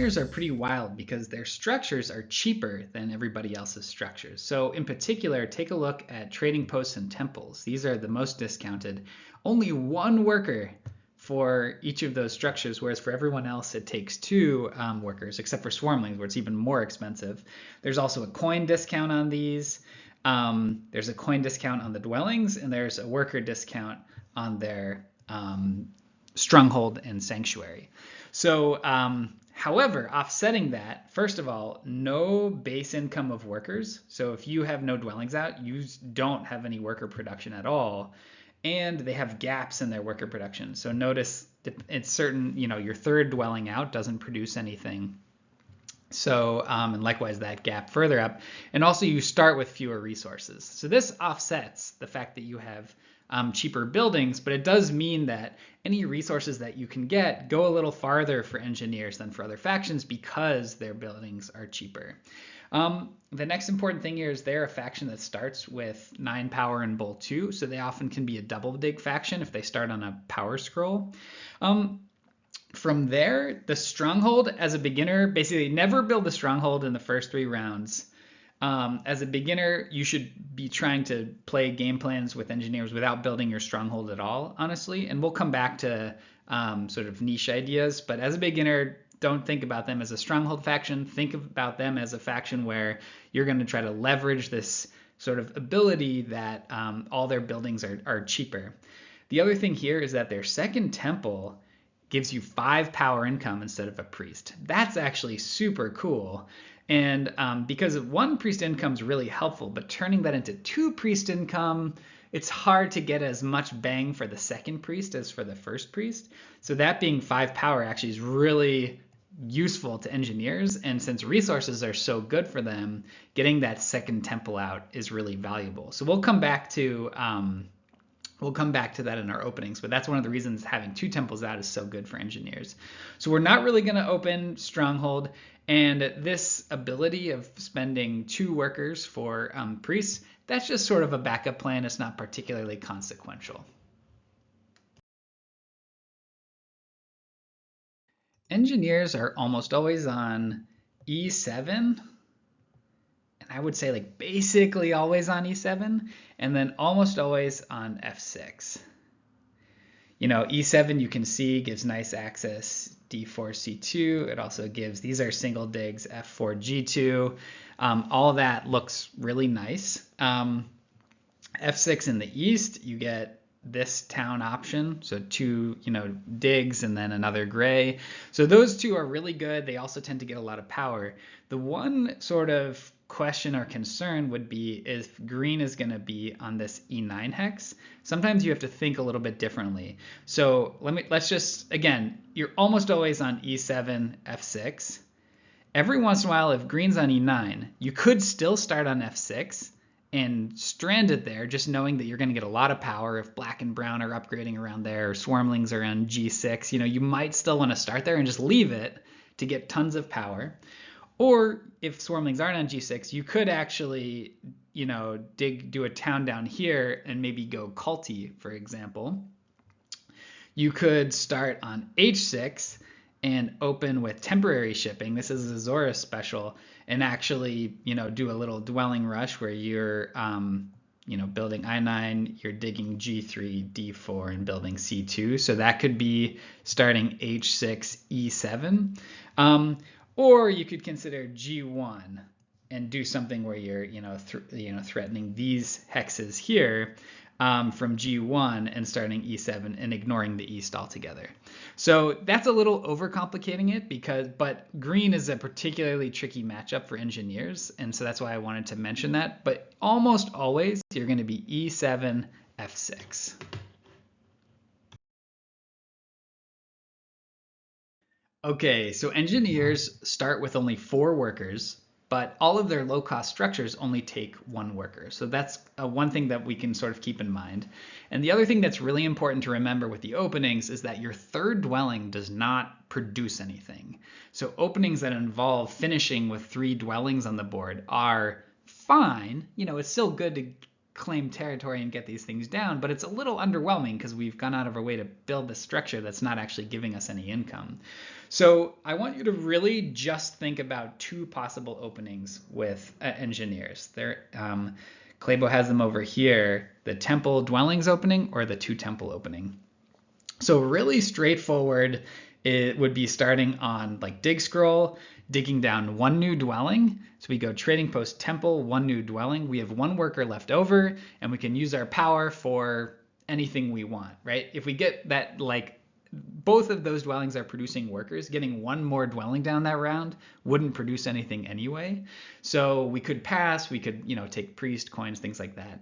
engineers are pretty wild because their structures are cheaper than everybody else's structures. So in particular, take a look at trading posts and temples. These are the most discounted. Only one worker for each of those structures, whereas for everyone else it takes two workers, except for swarmlings, where it's even more expensive. There's also a coin discount on these. There's a coin discount on the dwellings, and there's a worker discount on their stronghold and sanctuary. So, however, offsetting that, first of all, no base income of workers. So if you have no dwellings out, you don't have any worker production at all. And they have gaps in their worker production. So notice it's certain, your third dwelling out doesn't produce anything. So, and likewise that gap further up. And also you start with fewer resources. So this offsets the fact that you have cheaper buildings, but it does mean that any resources that you can get go a little farther for engineers than for other factions because their buildings are cheaper. The next important thing here is they're a faction that starts with 9 power and Bull 2, so they often can be a double dig faction if they start on a power scroll. From there, the stronghold as a beginner, basically never build a stronghold in the first 3 rounds. As a beginner, you should be trying to play game plans with engineers without building your stronghold at all, honestly. And we'll come back to sort of niche ideas, but as a beginner, don't think about them as a stronghold faction. Think about them as a faction where you're going to try to leverage this sort of ability that all their buildings are cheaper. The other thing here is that their second temple gives you 5 power income instead of a priest. That's actually super cool. And because 1 priest income is really helpful, but turning that into 2 priest income, it's hard to get as much bang for the second priest as for the first priest. So that being 5 power actually is really useful to engineers, and since resources are so good for them, getting that second temple out is really valuable. So we'll come back to that in our openings, but that's one of the reasons having 2 temples out is so good for engineers. So we're not really going to open stronghold, and this ability of spending 2 workers for priests, that's just sort of a backup plan. It's not particularly consequential. Engineers are almost always on E7, and I would say like basically always on E7, and then almost always on F6. E7 you can see gives nice access, D4, C2. It also gives, these are single digs, F4, G2. All that looks really nice. F6 in the east, you get this town option, so 2 digs and then another gray. So those 2 are really good. They also tend to get a lot of power. The one sort of question or concern would be if green is going to be on this E9 hex. Sometimes you have to think a little bit differently. So let's just, again, you're almost always on E7, F6. Every once in a while, if green's on E9, you could still start on F6 and strand it there, just knowing that you're going to get a lot of power. If black and brown are upgrading around there, or swarmlings are on G6, you might still want to start there and just leave it to get tons of power. Or if swarmlings aren't on G6, you could actually, do a town down here and maybe go culty, for example. You could start on H6 and open with temporary shipping. This is a Zora special, and actually, do a little dwelling rush where you're, building I9, you're digging G3, D4, and building C2. So that could be starting H6, E7. Or you could consider G1 and do something where you're, threatening these hexes here from G1 and starting E7 and ignoring the east altogether. So that's a little overcomplicating it but green is a particularly tricky matchup for engineers, and so that's why I wanted to mention that. But almost always you're going to be E7, F6. Okay, so engineers start with only 4 workers, but all of their low-cost structures only take 1 worker. So that's one thing that we can sort of keep in mind. And the other thing that's really important to remember with the openings is that your third dwelling does not produce anything. So openings that involve finishing with 3 dwellings on the board are fine. It's still good to claim territory and get these things down, but it's a little underwhelming because we've gone out of our way to build this structure that's not actually giving us any income. So I want you to really just think about two possible openings with engineers. Claybo has them over here, the temple dwellings opening or the 2 temple opening. So really straightforward, it would be starting on like dig scroll, digging down 1 new dwelling. So we go trading post temple, 1 new dwelling. We have 1 worker left over and we can use our power for anything we want, right? If we get that, like both of those dwellings are producing workers, getting 1 more dwelling down that round wouldn't produce anything anyway. So we could pass, we could, take priest, coins, things like that.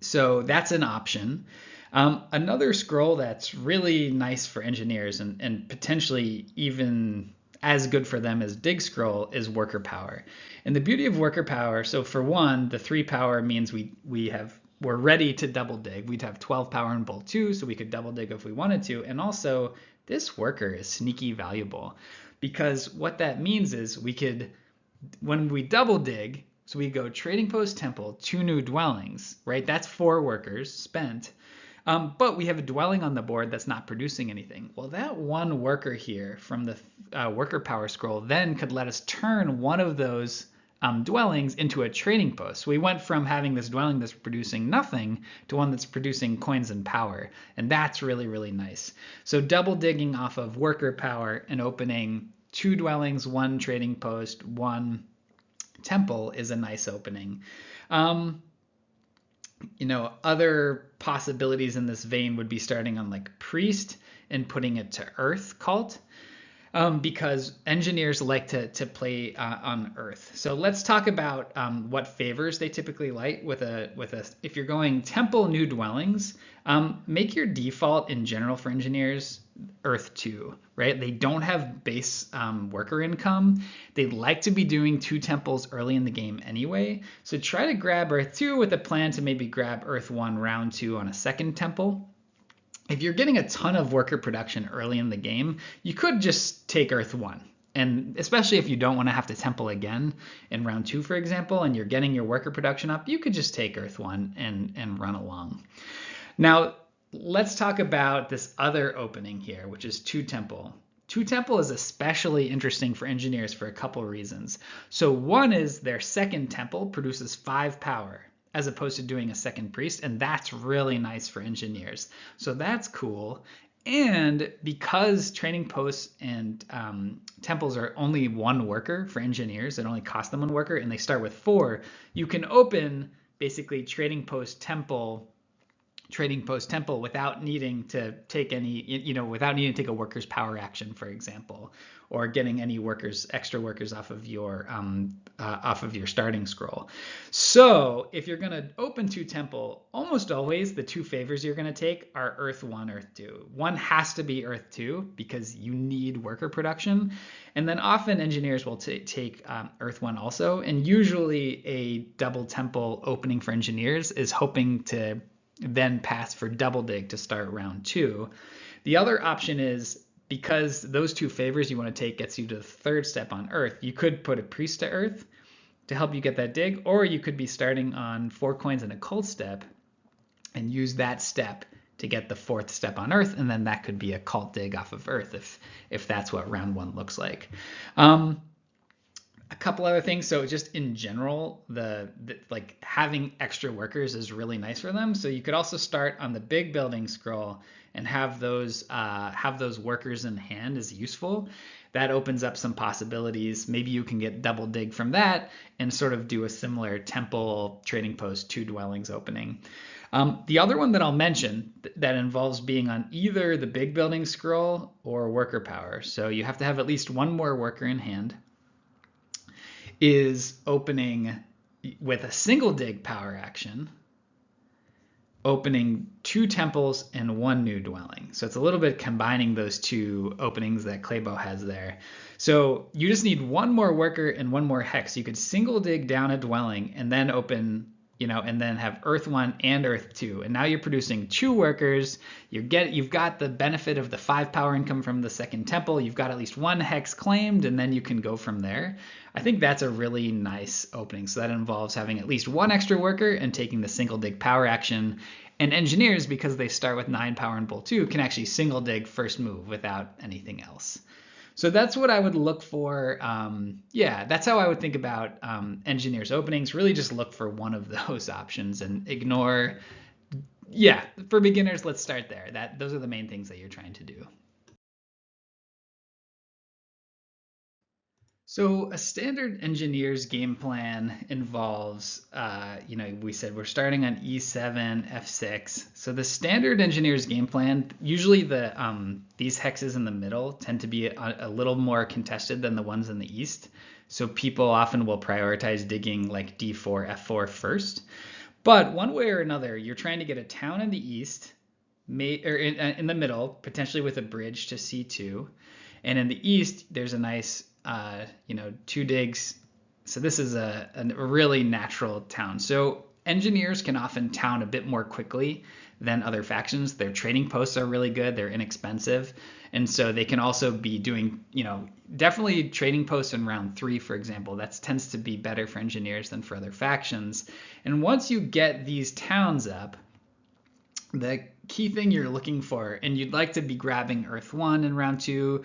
So that's an option. Another scroll that's really nice for engineers and potentially even as good for them as dig scroll is worker power. And the beauty of worker power, so for one, the 3 power means we're ready to double dig. We'd have 12 power in bolt 2, so we could double dig if we wanted to. And also, this worker is sneaky valuable because what that means is we could, when we double dig, so we go trading post temple, 2 new dwellings, right? That's 4 workers spent. But we have a dwelling on the board that's not producing anything. Well, that 1 worker here from the worker power scroll then could let us turn one of those dwellings into a trading post. So we went from having this dwelling that's producing nothing to one that's producing coins and power. And that's really, really nice. So double digging off of worker power and opening 2 dwellings, 1 trading post, 1 temple is a nice opening. Other possibilities in this vein would be starting on like priest and putting it to earth cult, because engineers like to play on earth. So let's talk about what favors they typically like with if you're going temple new dwellings, make your default in general for engineers earth 2, right? They don't have base worker income. They'd like to be doing 2 temples early in the game anyway. So try to grab earth 2 with a plan to maybe grab earth 1 round 2 on a 2nd temple. If you're getting a ton of worker production early in the game, you could just take earth 1. And especially if you don't want to have to temple again in round 2, for example, and you're getting your worker production up, you could just take earth 1 and run along. Now, let's talk about this other opening here, which is 2 temple. 2 temple is especially interesting for engineers for a couple reasons. So one is their 2nd temple produces 5 power as opposed to doing a 2nd priest, and that's really nice for engineers. So that's cool. And because training posts and temples are only 1 worker for engineers, it only costs them 1 worker, and they start with 4, you can open basically trading post temple without needing to take a worker's power action, for example, or getting any extra workers off of your starting scroll. So if you're going to open 2 temple, almost always the 2 favors you're going to take are earth 1, earth 2. 1 has to be earth 2 because you need worker production. And then often engineers will take earth 1 also. And usually a double temple opening for engineers is hoping to then pass for double dig to start round 2. The other option is, because those 2 favors you want to take gets you to the 3rd step on earth, you could put a priest to earth to help you get that dig, or you could be starting on 4 coins and a cult step and use that step to get the 4th step on earth, and then that could be a cult dig off of earth if that's what round 1 looks like. A couple other things. So just in general, the having extra workers is really nice for them. So you could also start on the big building scroll and have those workers in hand is useful. That opens up some possibilities. Maybe you can get double dig from that and sort of do a similar temple trading post 2 dwellings opening. The other one that I'll mention that involves being on either the big building scroll or worker power. So you have to have at least 1 more worker in hand, is opening with a single dig power action, opening 2 temples and 1 new dwelling. So it's a little bit combining those 2 openings that Claybo has there. So you just need 1 more worker and 1 more hex. You could single dig down a dwelling and then open and then have Earth 1 and Earth 2. And now you're producing 2 workers. You've got the benefit of the 5 power income from the second temple. You've got at least 1 hex claimed, and then you can go from there. I think that's a really nice opening. So that involves having at least 1 extra worker and taking the single dig power action. And engineers, because they start with 9 power in Bowl 2, can actually single dig first move without anything else. So that's what I would look for. Yeah, that's how I would think about engineers openings. Really just look for one of those options and ignore. Yeah, for beginners, let's start there. Those are the main things that you're trying to do. So a standard engineer's game plan involves, we said we're starting on E7, F6. So the standard engineer's game plan, usually these hexes in the middle tend to be a little more contested than the ones in the east. So people often will prioritize digging like D4, F4 first. But one way or another, you're trying to get a town in the east, or in the middle, potentially with a bridge to C2. And in the east, there's a nice 2 digs. So this is a really natural town. So engineers can often town a bit more quickly than other factions. Their trading posts are really good. They're inexpensive. And so they can also be doing, definitely trading posts in round 3, for example. That tends to be better for engineers than for other factions. And once you get these towns up, the key thing you're looking for, and you'd like to be grabbing Earth 1 in round 2.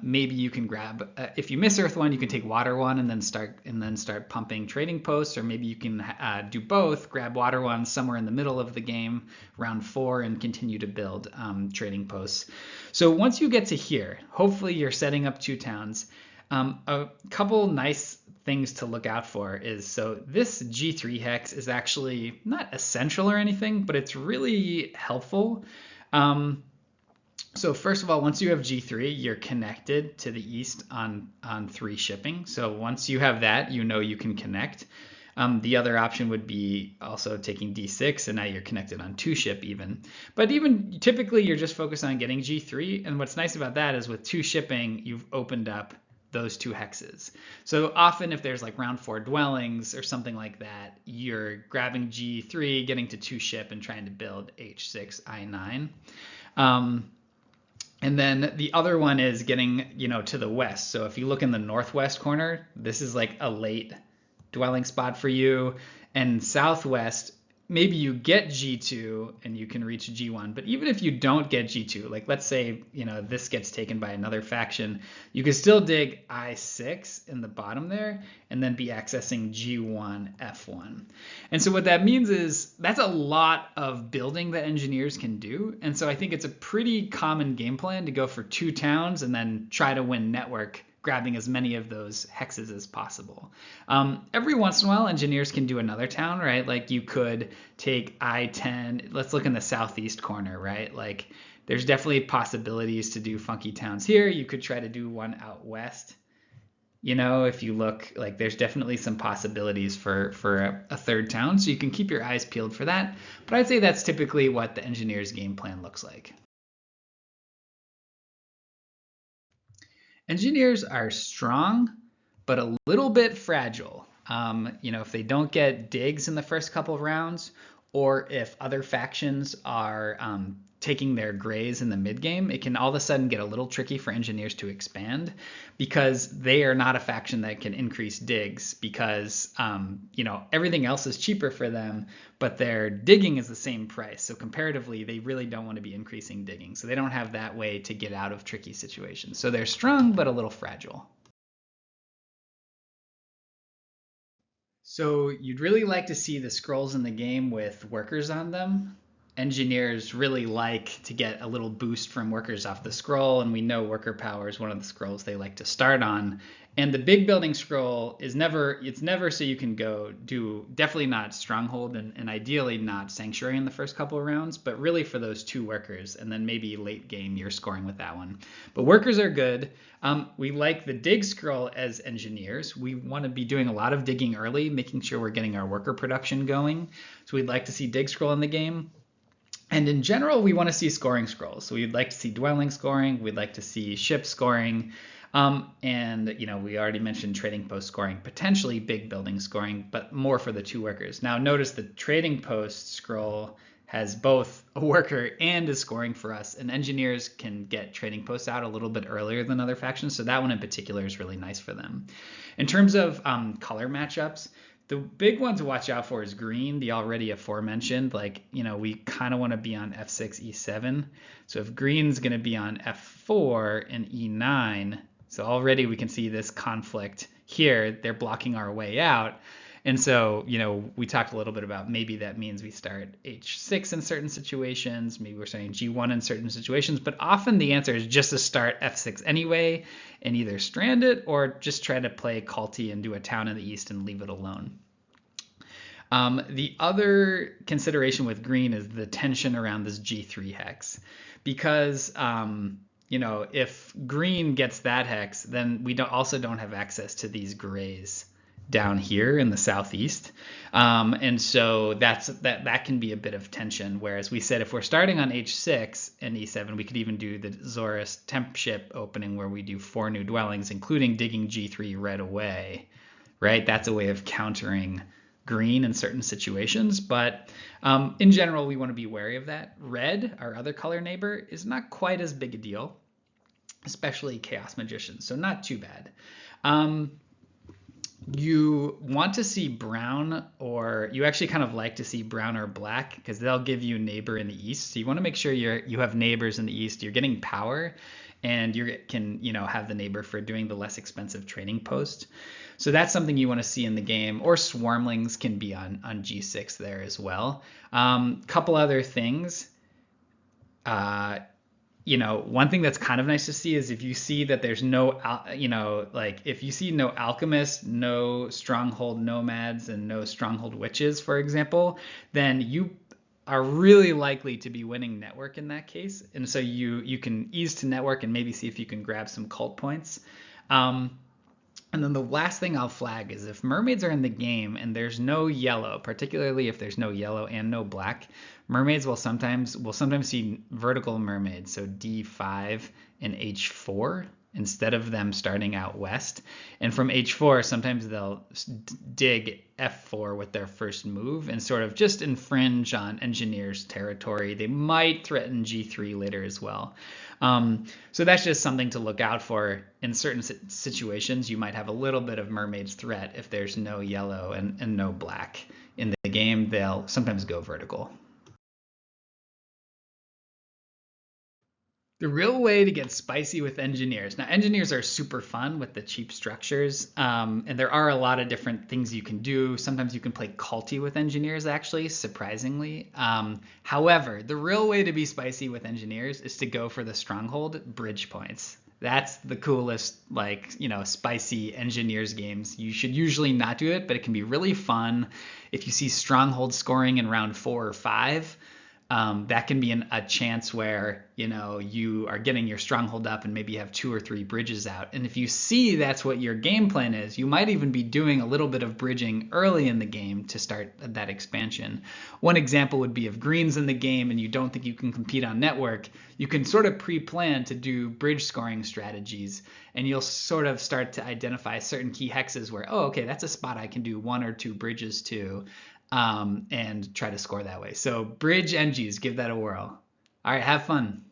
Maybe you can grab, if you miss Earth 1, you can take Water 1 and then start pumping trading posts, or maybe you can do both, grab Water 1 somewhere in the middle of the game, round 4, and continue to build trading posts. So once you get to here, hopefully you're setting up 2 towns. A couple nice things to look out for is, so this G3 hex is actually not essential or anything, but it's really helpful. So first of all, once you have G3, you're connected to the east on 3 shipping. So once you have that, you can connect. The other option would be also taking D6, and now you're connected on 2 ship even. But even typically, you're just focused on getting G3. And what's nice about that is with 2 shipping, you've opened up those 2 hexes. So often if there's like round 4 dwellings or something like that, you're grabbing G3, getting to 2 ship and trying to build H6, I9. And then the other one is getting, to the west. So if you look in the northwest corner, this is like a late dwelling spot for you. And southwest, maybe you get G2 and you can reach G1. But even if you don't get G2, like let's say, this gets taken by another faction, you can still dig I6 in the bottom there and then be accessing G1, F1. And so what that means is that's a lot of building that engineers can do. And so I think it's a pretty common game plan to go for 2 towns and then try to win network, grabbing as many of those hexes as possible. Every once in a while, engineers can do another town, right? Like you could take I10. Let's look in the southeast corner, right? Like there's definitely possibilities to do funky towns here. You could try to do one out west. If you look, like there's definitely some possibilities for a 3rd town. So you can keep your eyes peeled for that. But I'd say that's typically what the engineer's game plan looks like. Engineers are strong, but a little bit fragile. If they don't get digs in the first couple of rounds, or if other factions are taking their grays in the mid game, it can all of a sudden get a little tricky for engineers to expand, because they are not a faction that can increase digs, because everything else is cheaper for them, but their digging is the same price. So comparatively, they really don't want to be increasing digging. So they don't have that way to get out of tricky situations. So they're strong, but a little fragile. So you'd really like to see the scrolls in the game with workers on them. Engineers really like to get a little boost from workers off the scroll, and we know worker power is one of the scrolls they like to start on. And the big building scroll is never so you can go do, definitely not stronghold, and ideally not sanctuary in the first couple of rounds, but really for those 2 workers, and then maybe late game you're scoring with that one. But workers are good. We like the dig scroll as engineers. We want to be doing a lot of digging early, making sure we're getting our worker production going. So we'd like to see dig scroll in the game. And in general, we want to see scoring scrolls. So we'd like to see dwelling scoring. We'd like to see ship scoring. And we already mentioned trading post scoring, potentially big building scoring, but more for the 2 workers. Now notice the trading post scroll has both a worker and is scoring for us, and engineers can get trading posts out a little bit earlier than other factions, so that one in particular is really nice for them. In terms of color matchups, the big one to watch out for is green, the already aforementioned. We kind of want to be on f6, e7. So if green's going to be on f4 and e9, so already we can see this conflict here. They're blocking our way out. And so, we talked a little bit about maybe that means we start h6 in certain situations, maybe we're starting g1 in certain situations, but often the answer is just to start f6 anyway and either strand it or just try to play Culti and do a town in the east and leave it alone. The other consideration with green is the tension around this g3 hex, because if green gets that hex, then we also don't have access to these grays down here in the southeast, and so that can be a bit of tension. Whereas we said if we're starting on h6 and e7, we could even do the Zorus temp ship opening where we do 4 new dwellings, including digging g3 right away, right? That's a way of countering green in certain situations, but in general we want to be wary of that. Red, our other color neighbor, is not quite as big a deal, especially Chaos Magicians, so not too bad. You want to see brown, or you actually kind of like to see brown or black, because they'll give you neighbor in the east. So you want to make sure you have neighbors in the east, you're getting power, and you can have the neighbor for doing the less expensive trading post. So that's something you want to see in the game. Or swarmlings can be on g6 there as well. Couple other things. One thing that's kind of nice to see is if you see that there's no, if you see no alchemists, no stronghold nomads, and no stronghold witches, for example, then you are really likely to be winning network in that case. And so you can ease to network and maybe see if you can grab some cult points. And then the last thing I'll flag is if mermaids are in the game and there's no yellow, particularly if there's no yellow and no black, mermaids will sometimes see vertical mermaids, so d5 and h4, instead of them starting out west. And from h4, sometimes they'll dig f4 with their first move and sort of just infringe on engineers' territory. They might threaten g3 later as well. So that's just something to look out for. In certain situations, you might have a little bit of mermaid's threat if there's no yellow and no black in the game. They'll sometimes go vertical. The real way to get spicy with engineers. Now, engineers are super fun with the cheap structures, and there are a lot of different things you can do. Sometimes you can play culty with engineers, actually, surprisingly. However, the real way to be spicy with engineers is to go for the stronghold bridge points. That's the coolest, spicy engineers games. You should usually not do it, but it can be really fun. If you see stronghold scoring in round 4 or 5, that can be a chance where you are getting your stronghold up and maybe you have 2 or 3 bridges out. And if you see that's what your game plan is, you might even be doing a little bit of bridging early in the game to start that expansion. One example would be if green's in the game and you don't think you can compete on network, you can sort of pre-plan to do bridge scoring strategies, and you'll sort of start to identify certain key hexes where, oh, okay, that's a spot I can do 1 or 2 bridges to. And try to score that way. So bridge NGs, give that a whirl. All right, have fun.